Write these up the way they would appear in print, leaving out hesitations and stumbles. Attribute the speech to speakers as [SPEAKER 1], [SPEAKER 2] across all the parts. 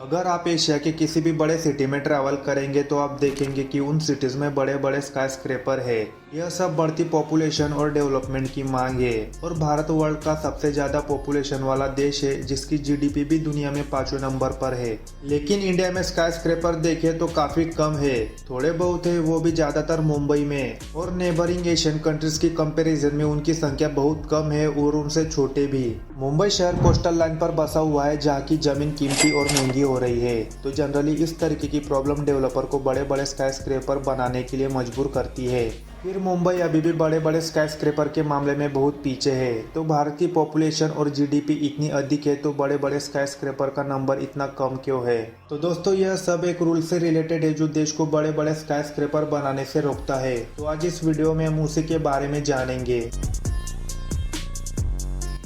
[SPEAKER 1] अगर आप एशिया के किसी भी बड़े सिटी में ट्रैवल करेंगे तो आप देखेंगे कि उन सिटीज़ में बड़े बड़े स्काई स्क्रैपर है। यह सब बढ़ती पॉपुलेशन और डेवलपमेंट की मांग है और भारत वर्ल्ड का सबसे ज़्यादा पॉपुलेशन वाला देश है जिसकी जीडीपी भी दुनिया में 5वें नंबर पर है। लेकिन इंडिया में स्काई स्क्रैपर देखें तो काफ़ी कम है, थोड़े बहुत है, वो भी ज़्यादातर मुंबई में, और नेबरिंग एशियन कंट्रीज की कंपैरिजन में उनकी संख्या बहुत कम है और उनसे छोटे भी। मुंबई शहर कोस्टल लाइन पर बसा हुआ है जहाँ की जमीन कीमती और महंगी हो रही है, तो जनरली इस तरीके की प्रॉब्लम डेवलपर को बड़े बड़े स्काई स्क्रैपर बनाने के लिए मजबूर करती है। फिर मुंबई अभी भी बड़े बड़े स्काई स्क्रैपर के मामले में बहुत पीछे है, तो भारत की पॉपुलेशन और जीडीपी इतनी अधिक है तो बड़े बड़े स्काई स्क्रैपर का नंबर इतना कम क्यों है। तो दोस्तों यह सब एक रूल से रिलेटेड है जो देश को बड़े बड़े स्काई स्क्रैपर बनाने से रोकता है। तो आज इस वीडियो में हम उसी के बारे में जानेंगे।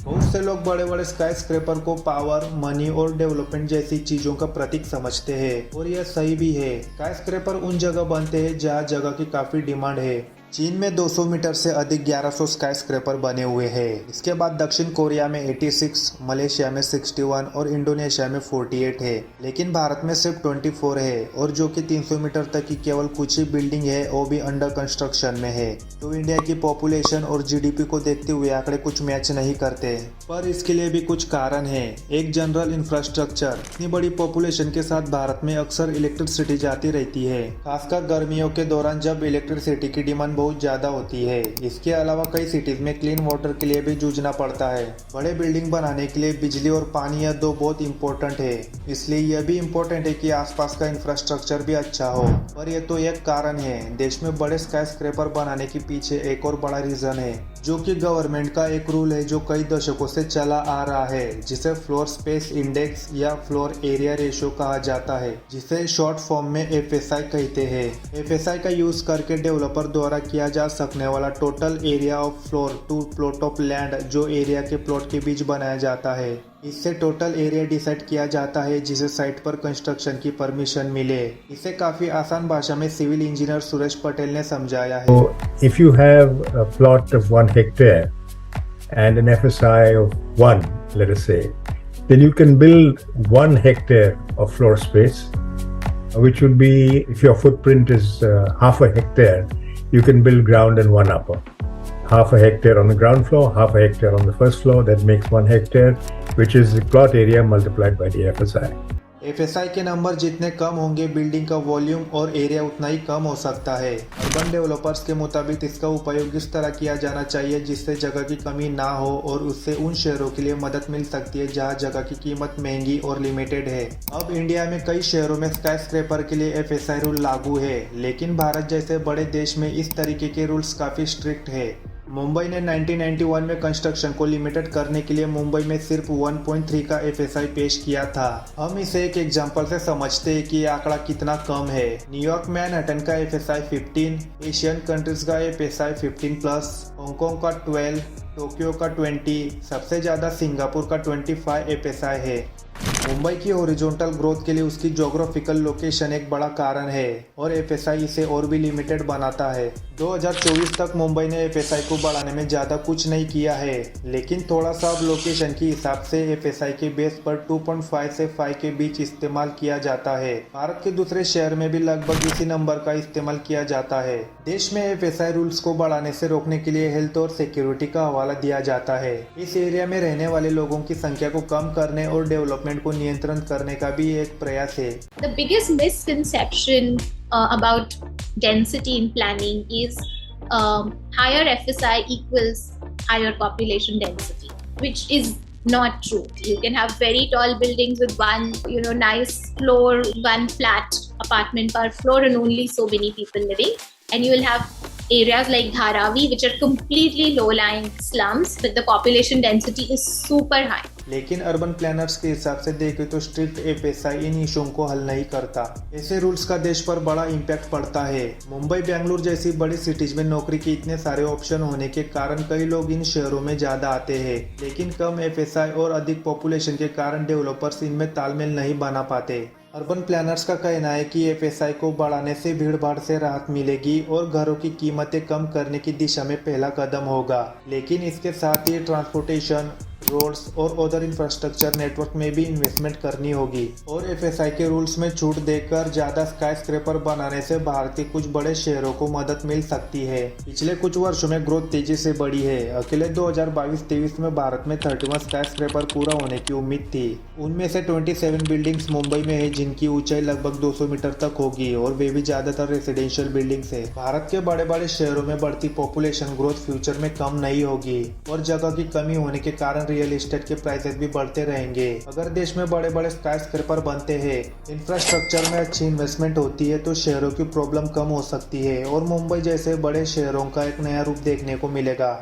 [SPEAKER 1] बहुत से लोग बड़े बड़े स्काई स्क्रैपर को पावर, मनी और डेवलपमेंट जैसी चीजों का प्रतीक समझते हैं और यह सही भी है। स्काई स्क्रैपर उन जगह बनते हैं जहाँ जगह की काफी डिमांड है। चीन में 200 मीटर से अधिक 1100 स्काई स्क्रैपर बने हुए हैं। इसके बाद दक्षिण कोरिया में 86, मलेशिया में 61 और इंडोनेशिया में 48 है। लेकिन भारत में सिर्फ 24 है और जो कि 300 मीटर तक की केवल कुछ ही बिल्डिंग है, वो भी अंडर कंस्ट्रक्शन में है। तो इंडिया की पॉपुलेशन और जीडीपी को देखते हुए आंकड़े कुछ मैच नहीं करते, पर इसके लिए भी कुछ कारण है। एक जनरल इंफ्रास्ट्रक्चर। इतनी बड़ी पॉपुलेशन के साथ भारत में अक्सर इलेक्ट्रिसिटी जाती रहती है, खासकर गर्मियों के दौरान जब इलेक्ट्रिसिटी की डिमांड बहुत ज्यादा होती है। इसके अलावा कई सिटीज में क्लीन वाटर के लिए भी जूझना पड़ता है। बड़े बिल्डिंग बनाने के लिए बिजली और पानी यह दो बहुत इंपॉर्टेंट है, इसलिए यह भी इम्पोर्टेंट है कि आसपास का इंफ्रास्ट्रक्चर भी अच्छा हो। पर यह तो एक कारण है, देश में बड़े स्काई स्क्रैपर बनाने के पीछे एक और बड़ा रीजन है जो कि गवर्नमेंट का एक रूल है जो कई दशकों से चला आ रहा है, जिसे फ्लोर स्पेस इंडेक्स या फ्लोर एरिया रेशियो कहा जाता है, जिसे शॉर्ट फॉर्म में एफएसआई कहते हैं। एफएसआई का यूज करके डेवलपर द्वारा किया जा सकने वाला total area of floor to plot of land जो एरिया के प्लॉट के बीच बनाया जाता है। इससे टोटल एरिया डिसाइड किया जाता है जिसे साइट पर कंस्ट्रक्शन की परमिशन मिले। इसे काफी आसान भाषा में सिविल इंजीनियर सुरेश पटेल ने समझाया है।
[SPEAKER 2] If you have a plot of 1 hectare and an FSI of 1, let us say, then you can build 1 hectare of floor space, which would be, if your footprint is half a hectare, you can build ground and 1 upper. Half a hectare on the ground floor, half a hectare on the first floor, that makes 1 hectare, which is the plot area multiplied by the FSI.
[SPEAKER 1] FSI के number जितने कम होंगे building का volume और area उतना ही कम हो सकता है। Urban developers के मुताबिक इसका उपयोग इस तरह किया जाना चाहिए जिससे जगह की कमी ना हो और उससे उन शहरों के लिए मदद मिल सकती है जहां जगह की कीमत महंगी और लिमिटेड है। अब इंडिया में कई शहरों में स्काई स्क्रैपर के लिए एफएसआई रूल लागू है, लेकिन भारत जैसे बड़े देश में इस तरीके के रूल्स काफी स्ट्रिक्ट है। मुंबई ने 1991 में कंस्ट्रक्शन को लिमिटेड करने के लिए मुंबई में सिर्फ 1.3 का एफएसआई पेश किया था। हम इसे एक एग्जांपल से समझते हैं कि यह आंकड़ा कितना कम है। न्यूयॉर्क मैनहट्टन का एफएसआई 15, एशियन कंट्रीज का एफएसआई 15+, हांगकांग का 12, टोक्यो का 20, सबसे ज्यादा सिंगापुर का 25 एफएसआई है। मुंबई की हॉरिजॉन्टल ग्रोथ के लिए उसकी ज्योग्राफिकल लोकेशन एक बड़ा कारण है और एफएसआई इसे और भी लिमिटेड बनाता है। 2024 तक मुंबई ने एफएसआई को बढ़ाने में ज़्यादा कुछ नहीं किया है, लेकिन थोड़ा सा अब लोकेशन के हिसाब से एफएसआई के बेस पर 2.5 से 5 के बीच इस्तेमाल किया जाता है। भारत के दूसरे शहर में भी लगभग इसी नंबर का इस्तेमाल किया जाता है। देश में एफएसआई रूल्स को बढ़ाने से रोकने के लिए हेल्थ और सिक्योरिटी का हवाला दिया जाता है। इस एरिया में रहने वाले लोगों की संख्या को कम करने और डेवलपमेंट को नियंत्रण करने का भी एक प्रयास है।
[SPEAKER 3] The biggest misconception about density in planning is higher FSI equals higher population density, which is not true. You can have very tall buildings with one, nice floor, one flat apartment per floor, and only so many people living. And you will have areas like Dharavi, which are completely low-lying slums, but the population density is super high.
[SPEAKER 1] लेकिन urban planners के हिसाब से देखें तो strict FSI इन इशूओं को हल नहीं करता। ऐसे रूल्स का देश पर बड़ा इम्पैक्ट पड़ता है। मुंबई, बेंगलुरु जैसी बड़ी सिटीज में नौकरी के इतने सारे ऑप्शन होने के कारण कई लोग इन शहरों में ज्यादा आते हैं, लेकिन कम एफएसआई और अधिक पॉपुलेशन के कारण डेवलपर्स इनमें तालमेल नहीं बना पाते। अर्बन प्लानर्स का कहना है कि एफएसआई को बढ़ाने से भीड़ भाड़ से राहत मिलेगी और घरों की कीमतें कम करने की दिशा में पहला कदम होगा, लेकिन इसके साथ ही ट्रांसपोर्टेशन, रोड्स और अदर इंफ्रास्ट्रक्चर नेटवर्क में भी इन्वेस्टमेंट करनी होगी। और एफएसआई के रूल्स में छूट देकर ज्यादा स्काई स्क्रैपर बनाने से भारत के कुछ बड़े शहरों को मदद मिल सकती है। पिछले कुछ वर्षों में ग्रोथ तेजी से बढ़ी है। अकेले 2022-23 में भारत में 31 स्काई स्क्रैपर पूरा होने की उम्मीद थी। उनमें से 27 बिल्डिंग्स मुंबई में है जिनकी ऊंचाई लगभग 200 मीटर तक होगी और वे भी ज्यादातर रेसिडेंशियल बिल्डिंग्स है। भारत के बड़े बड़े शहरों में बढ़ती पॉपुलेशन ग्रोथ फ्यूचर में कम नहीं होगी और जगह की कमी होने के कारण रियल एस्टेट के प्राइसेस भी बढ़ते रहेंगे। अगर देश में बड़े बड़े स्काई स्क्रैपर बनते हैं, इंफ्रास्ट्रक्चर में अच्छी इन्वेस्टमेंट होती है तो शहरों की प्रॉब्लम कम हो सकती है और मुंबई जैसे बड़े शहरों का एक नया रूप देखने को मिलेगा।